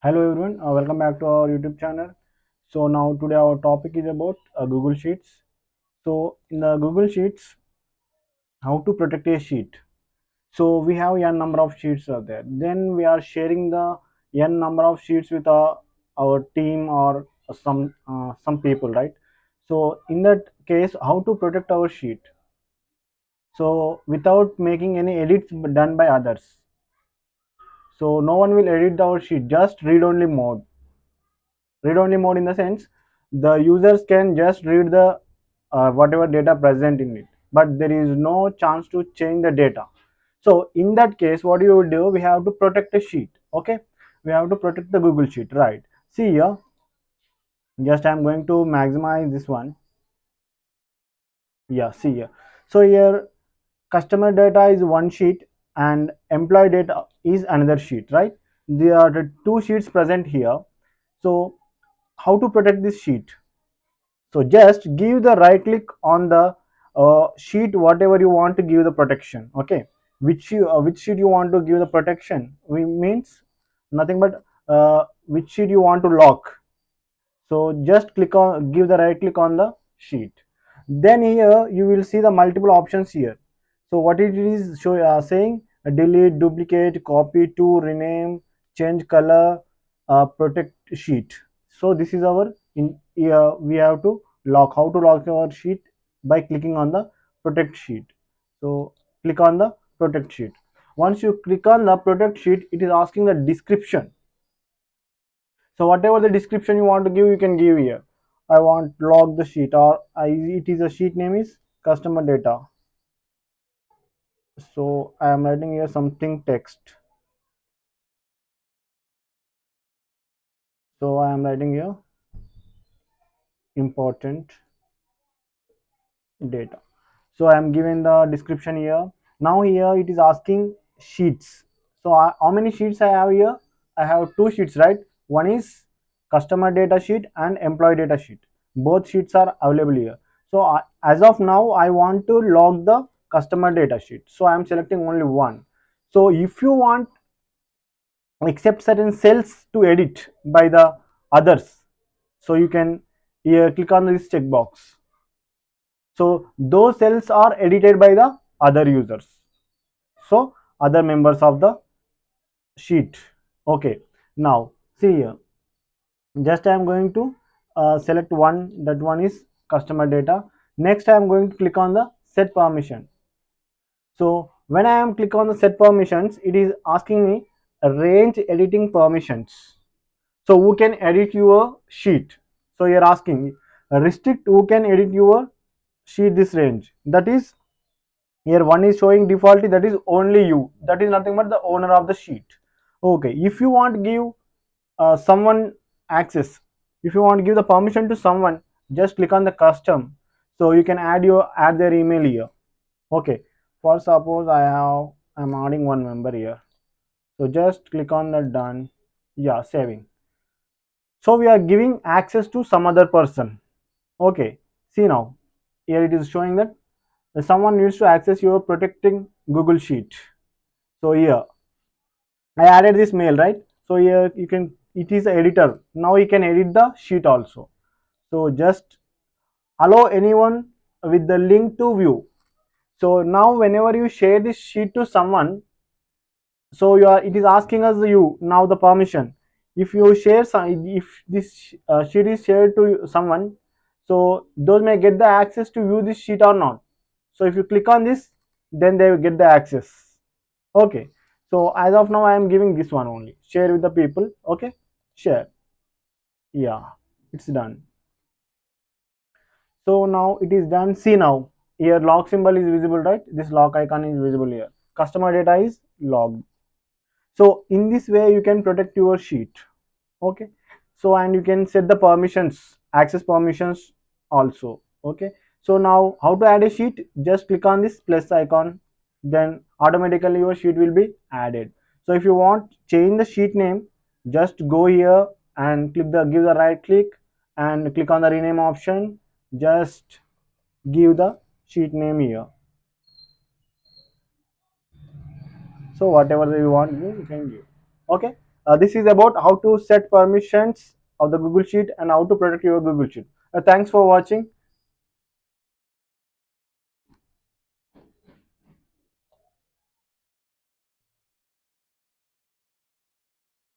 Hello everyone, welcome back to our YouTube channel. So now today our topic is about Google Sheets. So in the Google Sheets, how to protect a sheet. So we have n number of sheets are there. Then we are sharing the n number of sheets with our team or some people, right? So in that case, how to protect our sheet? So without making any edits done by others. So no one will edit our sheet. Just read only mode. Read only mode in the sense the users can just read the whatever data present in it, but there is no chance to change the data. So in that case, what you would do, we have to protect the sheet. Okay, we have to protect the Google Sheet, right? See here, just I'm going to maximize this one. Yeah, see here. So here customer data is one sheet and employee data is another sheet, right? There are the two sheets present here. So how to protect this sheet? So just give the right click on the sheet whatever you want to give the protection. Okay, which sheet you want to give the protection, we means nothing but which sheet you want to lock. So just click on, give the right click on the sheet. Then here you will see the multiple options here. So what it is saying, delete, duplicate, copy to, rename, change color, protect sheet. So this is our in here we have to lock. How to lock our sheet? By clicking on the protect sheet. So click on the protect sheet. Once you click on the protect sheet, it is asking the description. So whatever the description you want to give, you can give here. I want log the sheet, or it is a sheet name is customer data. So I am writing here something text. So I am writing here important data. So I am given the description here. Now here it is asking sheets. So how many sheets I have here? I have two sheets, right? One is customer data sheet and employee data sheet. Both sheets are available here. So as of now, I want to log the customer data sheet. So I am selecting only one. So if you want accept certain cells to edit by the others, so you can here click on this checkbox. So those cells are edited by the other users, so other members of the sheet. Okay, now see here, just I am going to select one, that one is customer data. Next I am going to click on the set permission. So when I am click on the set permissions, it is asking me range editing permissions. So who can edit your sheet? So you are asking restrict who can edit your sheet, this range, that is here one is showing defaultly, that is only you, that is nothing but the owner of the sheet. Okay, if you want to give someone access, if you want to give the permission to someone, just click on the custom. So you can add their email here. Okay, for suppose I'm adding one member here. So just click on the done. Yeah, saving. So we are giving access to some other person. Okay, see now here it is showing that someone needs to access your protecting Google Sheet. So here I added this mail, right? So here you can, it is the editor. Now you can edit the sheet also. So just allow anyone with the link to view. So now whenever you share this sheet to someone, so you are, it is asking us you now the permission. If you share some, if this sheet is shared to someone, so those may get the access to view this sheet or not. So if you click on this, then they will get the access. Okay, so as of now I am giving this one only, share with the people. Okay, share. Yeah, it's done. So now it is done. See now here log symbol is visible, right? This log icon is visible here. Customer data is logged. So in this way you can protect your sheet. Okay, so and you can set the permissions, access permissions also. Okay, so now how to add a sheet? Just click on this plus icon, then automatically your sheet will be added. So if you want change the sheet name, just go here and give the right click and click on the rename option. Just give the sheet name here. So whatever you want, you can give. Okay, This is about how to set permissions of the Google Sheet and how to protect your Google Sheet. Thanks for watching.